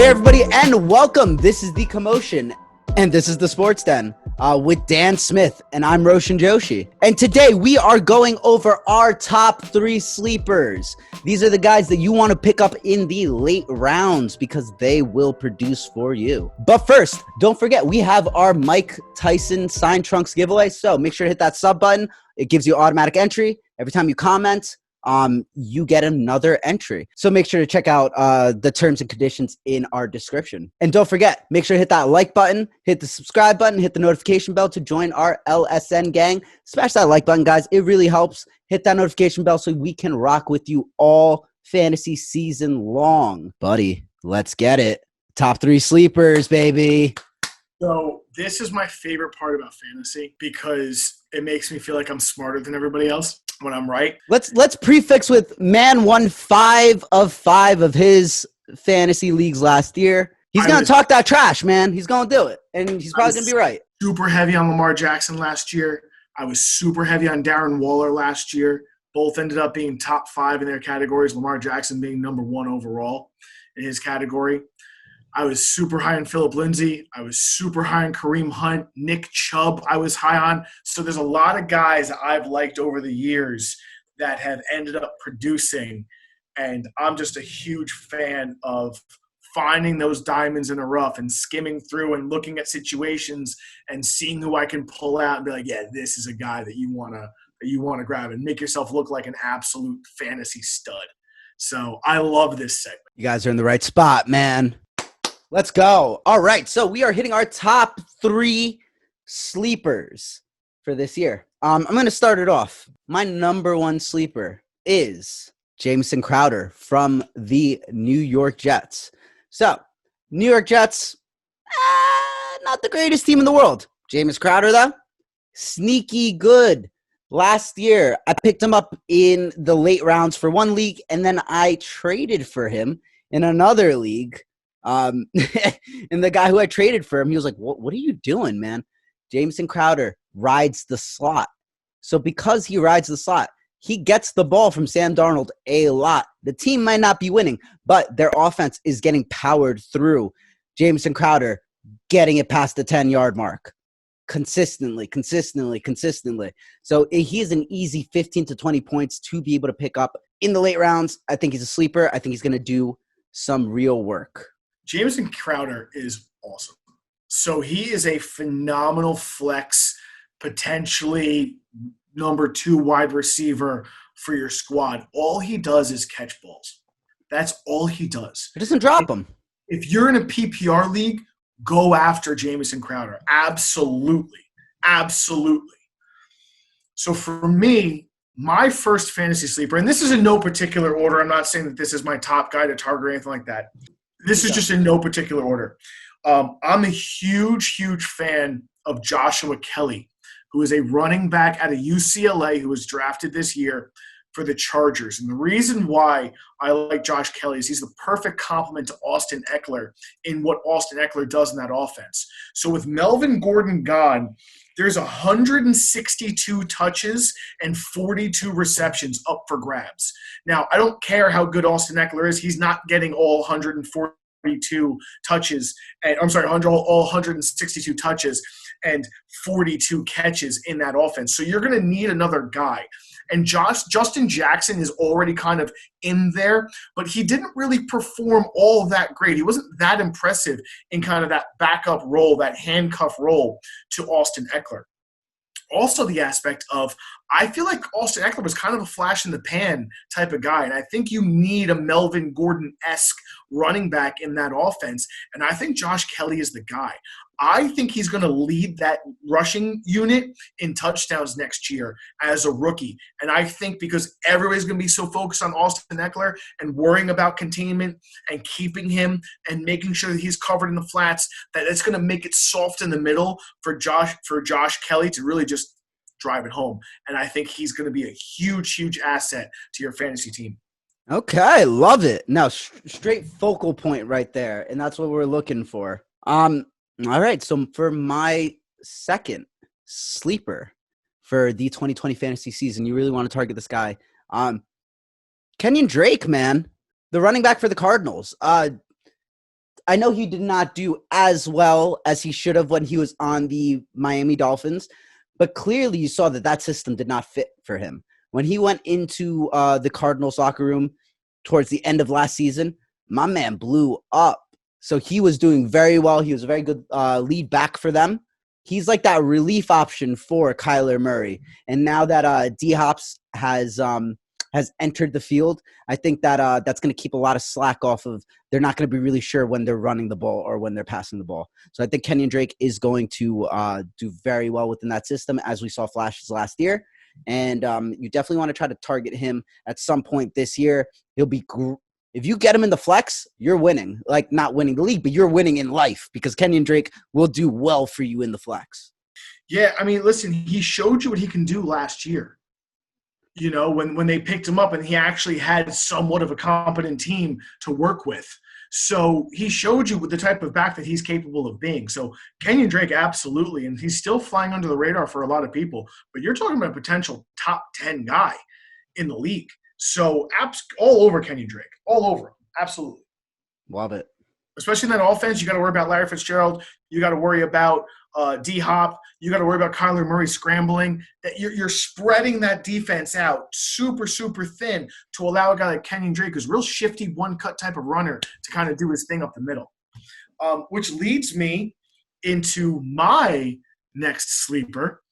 Hey everybody, and welcome. This is the Commotion, and this is the Sports Den with Dan Smith, and I'm Roshan Joshi. And today we are going over our top 3 sleepers. These are the guys that you want to pick up in the late rounds because they will produce for you. But first, don't forget, we have our Mike Tyson Sign Trunks giveaway, so make sure to hit that sub button. It gives you automatic entry. Every time you comment, you get another entry. So make sure to check out the terms and conditions in our description. And don't forget, make sure to hit that like button, hit the subscribe button, hit the notification bell to join our LSN gang. Smash that like button, guys. It really helps. Hit that notification bell so we can rock with you all fantasy season long. Buddy, let's get it. Top 3 sleepers, baby. So this is my favorite part about fantasy because it makes me feel like I'm smarter than everybody else when I'm right. Let's prefix with man won 5 of 5 of his fantasy leagues last year. He's going to talk that trash, man. He's going to do it, and he's probably going to be right. Super heavy on Lamar Jackson last year. I was super heavy on Darren Waller last year. Both ended up being top 5 in their categories, Lamar Jackson being number 1 overall in his category. I was super high on Phillip Lindsay. I was super high on Kareem Hunt. Nick Chubb I was high on. So there's a lot of guys that I've liked over the years that have ended up producing. And I'm just a huge fan of finding those diamonds in the rough and skimming through and looking at situations and seeing who I can pull out and be like, yeah, this is a guy that you want to grab and make yourself look like an absolute fantasy stud. So I love this segment. You guys are in the right spot, man. Let's go. All right, so we are hitting our top 3 sleepers for this year. I'm going to start it off. My number 1 sleeper is Jamison Crowder from the New York Jets. So, New York Jets, not the greatest team in the world. Jameis Crowder, though, sneaky good. Last year, I picked him up in the late rounds for one league, and then I traded for him in another league. And the guy who I traded for him, he was like, what are you doing, man? Jamison Crowder rides the slot. So because he rides the slot, he gets the ball from Sam Darnold a lot. The team might not be winning, but their offense is getting powered through Jamison Crowder getting it past the 10-yard mark consistently. So he's an easy 15 to 20 points to be able to pick up in the late rounds. I think he's a sleeper. I think he's going to do some real work. Jamison Crowder is awesome. So he is a phenomenal flex, potentially number 2 wide receiver for your squad. All he does is catch balls. That's all he does. He doesn't drop them. If you're in a PPR league, go after Jamison Crowder. Absolutely. So for me, my first fantasy sleeper, and this is in no particular order. I'm not saying that this is my top guy to target or anything like that. This is just in no particular order. I'm a huge fan of Joshua Kelly, who is a running back out of UCLA who was drafted this year for the Chargers. And the reason why I like Josh Kelly is he's the perfect complement to Austin Eckler in what Austin Eckler does in that offense. So with Melvin Gordon gone, there's 162 touches and 42 receptions up for grabs. Now, I don't care how good Austin Eckler is. He's not getting all 142 touches. All 162 touches and 42 catches in that offense. So you're going to need another guy. And Justin Jackson is already kind of in there, but he didn't really perform all that great. He wasn't that impressive in kind of that backup role, that handcuff role to Austin Eckler. Also the aspect of, I feel like Austin Eckler was kind of a flash in the pan type of guy, and I think you need a Melvin Gordon-esque running back in that offense, and I think Josh Kelly is the guy. I think he's going to lead that rushing unit in touchdowns next year as a rookie. And I think because everybody's going to be so focused on Austin Eckler and worrying about containment and keeping him and making sure that he's covered in the flats, that it's going to make it soft in the middle for Josh Kelly to really just drive it home. And I think he's going to be a huge asset to your fantasy team. Okay, love it. Now, straight focal point right there, and that's what we're looking for. All right, so for my second sleeper for the 2020 fantasy season, you really want to target this guy. Kenyon Drake, man, the running back for the Cardinals. I know he did not do as well as he should have when he was on the Miami Dolphins, but clearly you saw that that system did not fit for him. When he went into the Cardinals locker room towards the end of last season, my man blew up. So he was doing very well. He was a very good lead back for them. He's like that relief option for Kyler Murray. And now that D-Hops has entered the field, I think that that's going to keep a lot of slack off of. They're not going to be really sure when they're running the ball or when they're passing the ball. So I think Kenyon Drake is going to do very well within that system, as we saw flashes last year. And you definitely want to try to target him at some point this year. He'll be if you get him in the flex, you're winning. Like, not winning the league, but you're winning in life, because Kenyon Drake will do well for you in the flex. Yeah, I mean, listen, he showed you what he can do last year. You know, when they picked him up, and he actually had somewhat of a competent team to work with. So he showed you the type of back that he's capable of being. So Kenyon Drake, absolutely. And he's still flying under the radar for a lot of people. But you're talking about a potential top 10 guy in the league. So all over Kenyon Drake. All over him. Absolutely. Love it. Especially in that offense, you got to worry about Larry Fitzgerald. You got to worry about D-Hop. You got to worry about Kyler Murray scrambling. That you're spreading that defense out super, super thin to allow a guy like Kenyon Drake, who's real shifty, one-cut type of runner, to kind of do his thing up the middle. Which leads me into my next sleeper.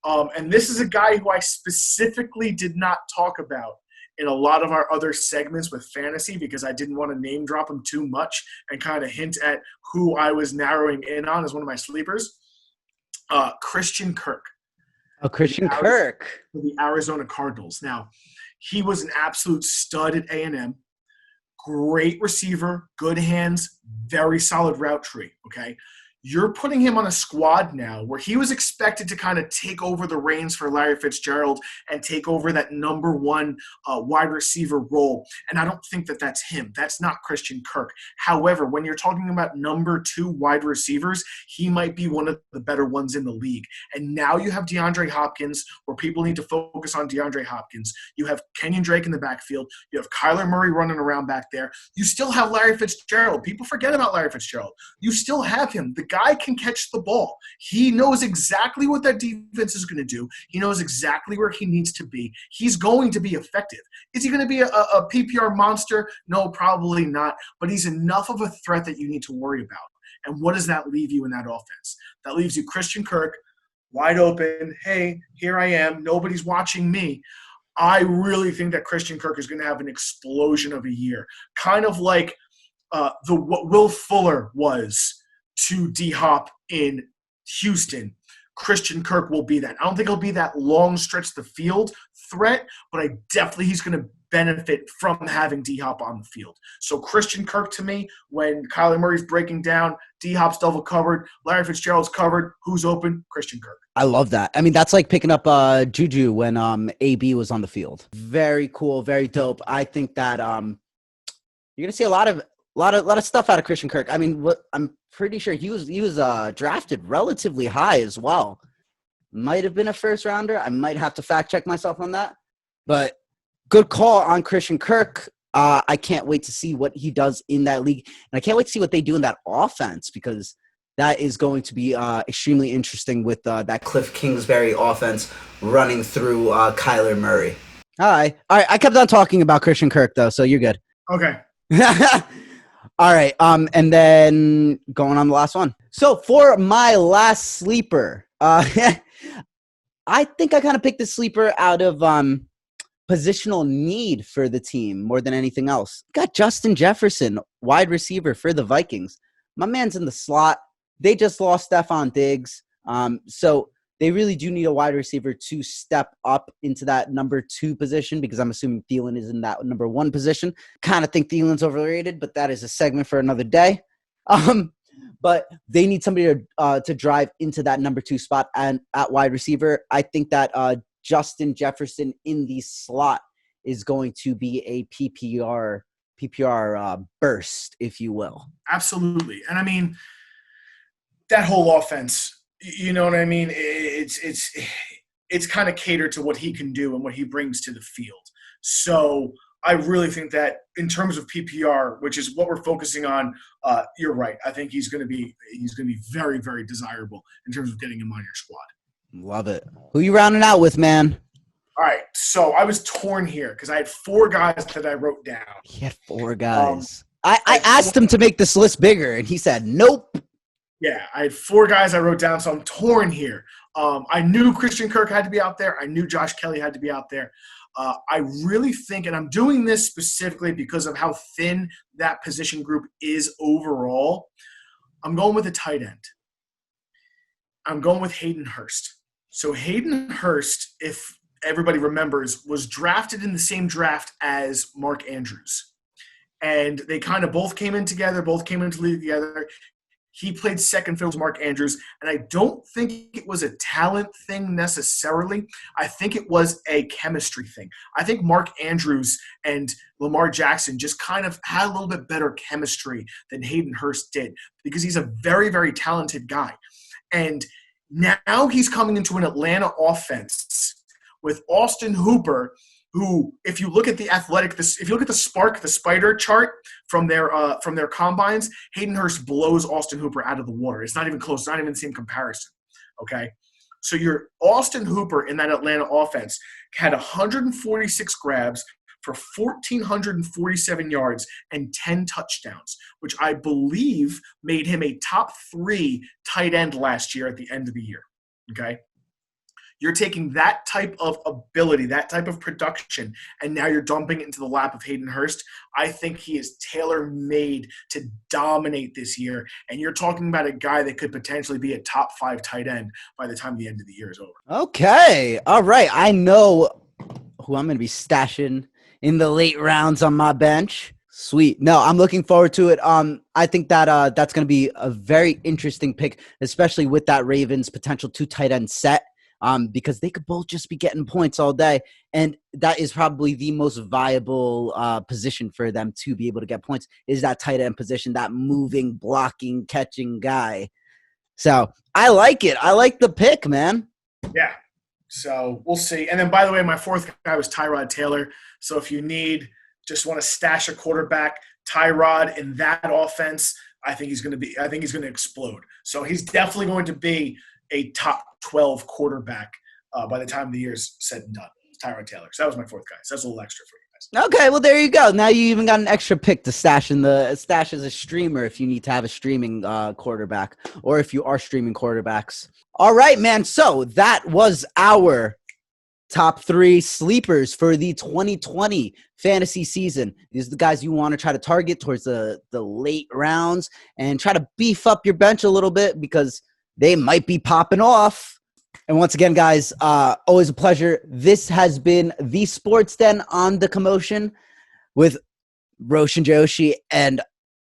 And this is a guy who I specifically did not talk about in a lot of our other segments with fantasy, because I didn't want to name drop him too much and kind of hint at who I was narrowing in on as one of my sleepers. Christian Kirk. Oh, Christian Kirk. The Arizona Cardinals. Now, he was an absolute stud at A&M. Great receiver, good hands, very solid route tree, okay? You're putting him on a squad now where he was expected to kind of take over the reins for Larry Fitzgerald and take over that number one wide receiver role. And I don't think that that's him. That's not Christian Kirk. However, when you're talking about number two wide receivers, he might be one of the better ones in the league. And now you have DeAndre Hopkins, where people need to focus on DeAndre Hopkins. You have Kenyon Drake in the backfield. You have Kyler Murray running around back there. You still have Larry Fitzgerald. People forget about Larry Fitzgerald. You still have him. The guy can catch the ball. He knows exactly what that defense is going to do. He knows exactly where he needs to be. He's going to be effective. Is he going to be a PPR monster? No, probably not. But he's enough of a threat that you need to worry about. And what does that leave you in that offense? That leaves you Christian Kirk, wide open. Hey, here I am. Nobody's watching me. I really think that Christian Kirk is going to have an explosion of a year. Kind of like what Will Fuller was to D-Hop in Houston. Christian Kirk will be that. I don't think he'll be that long stretch the field threat, but he's going to benefit from having D-Hop on the field. So Christian Kirk, to me, when Kyler Murray's breaking down, D-Hop's double covered, Larry Fitzgerald's covered, who's open? Christian Kirk. I love that. I mean, that's like picking up Juju when AB was on the field. Very cool, very dope. I think that you're going to see a lot of stuff out of Christian Kirk. I mean, I'm pretty sure he was drafted relatively high as well. Might have been a first rounder. I might have to fact check myself on that. But good call on Christian Kirk. I can't wait to see what he does in that league. And I can't wait to see what they do in that offense, because that is going to be extremely interesting with that Cliff Kingsbury offense running through Kyler Murray. All right. I kept on talking about Christian Kirk, though, so you're good. Okay. All right. And then going on the last one. So for my last sleeper, I think I kind of picked the sleeper out of positional need for the team more than anything else. Got Justin Jefferson, wide receiver for the Vikings. My man's in the slot. They just lost Stephon Diggs. So they really do need a wide receiver to step up into that number 2 position, because I'm assuming Thielen is in that number 1 position. Kind of think Thielen's overrated, but that is a segment for another day. But they need somebody to drive into that number 2 spot and at wide receiver. I think that Justin Jefferson in the slot is going to be a PPR burst, if you will. Absolutely. And I mean, that whole offense, you know what I mean? It's kind of catered to what he can do and what he brings to the field. So I really think that in terms of PPR, which is what we're focusing on, you're right. I think he's going to be very, very desirable in terms of getting him on your squad. Love it. Who you rounding out with, man? All right, so I was torn here because I had 4 guys that I wrote down. He had 4 guys. I asked him to make this list bigger, and he said nope. Yeah, I had 4 guys I wrote down, so I'm torn here. I knew Christian Kirk had to be out there. I knew Josh Kelly had to be out there. I really think, and I'm doing this specifically because of how thin that position group is overall, I'm going with a tight end. I'm going with Hayden Hurst. So Hayden Hurst, if everybody remembers, was drafted in the same draft as Mark Andrews. And they kind of both came in together, both came into the league together. He played second fiddle to Mark Andrews, and I don't think it was a talent thing necessarily. I think it was a chemistry thing. I think Mark Andrews and Lamar Jackson just kind of had a little bit better chemistry than Hayden Hurst did because he's a very, very talented guy. And now he's coming into an Atlanta offense with Austin Hooper, who, if you look at the if you look at the spider chart from their combines, Hayden Hurst blows Austin Hooper out of the water. It's not even close. It's not even the same comparison. Okay, so your Austin Hooper in that Atlanta offense had 146 grabs for 1,447 yards and 10 touchdowns, which I believe made him a top 3 tight end last year at the end of the year. Okay. You're taking that type of ability, that type of production, and now you're dumping it into the lap of Hayden Hurst. I think he is tailor-made to dominate this year, and you're talking about a guy that could potentially be a top 5 tight end by the time the end of the year is over. Okay. All right. I know who I'm going to be stashing in the late rounds on my bench. Sweet. No, I'm looking forward to it. I think that that's going to be a very interesting pick, especially with that Ravens potential 2 tight end set. Because they could both just be getting points all day. And that is probably the most viable position for them to be able to get points is that tight end position, that moving, blocking, catching guy. So I like it. I like the pick, man. Yeah. So we'll see. And then, by the way, my 4th guy was Tyrod Taylor. So if you just want to stash a quarterback, Tyrod in that offense, I think he's going to explode. So he's definitely going to be a top 12 quarterback by the time the year's said and done. Tyrod Taylor. So that was my 4th guy. So that's a little extra for you guys. Okay, well, there you go. Now you even got an extra pick to stash as a streamer if you need to have a streaming quarterback or if you are streaming quarterbacks. All right, man. So that was our top 3 sleepers for the 2020 fantasy season. These are the guys you want to try to target towards the late rounds and try to beef up your bench a little bit because they might be popping off. And once again, guys, always a pleasure. This has been the Sports Den on the Commotion with Roshan Joshi and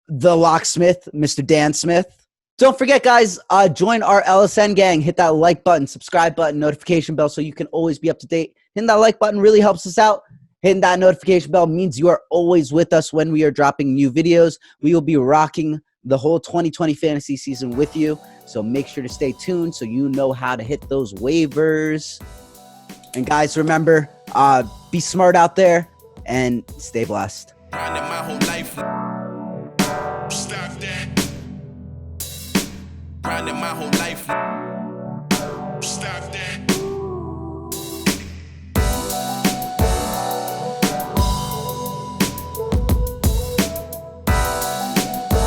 the locksmith, Mr. Dan Smith. Don't forget, guys, join our LSN gang. Hit that like button, subscribe button, notification bell so you can always be up to date. Hitting that like button really helps us out. Hitting that notification bell means you are always with us when we are dropping new videos. We will be rocking the whole 2020 fantasy season with you. So make sure to stay tuned so you know how to hit those waivers. And guys, remember, be smart out there and stay blessed. Grinding my whole life. Stop that. Grinding my whole life.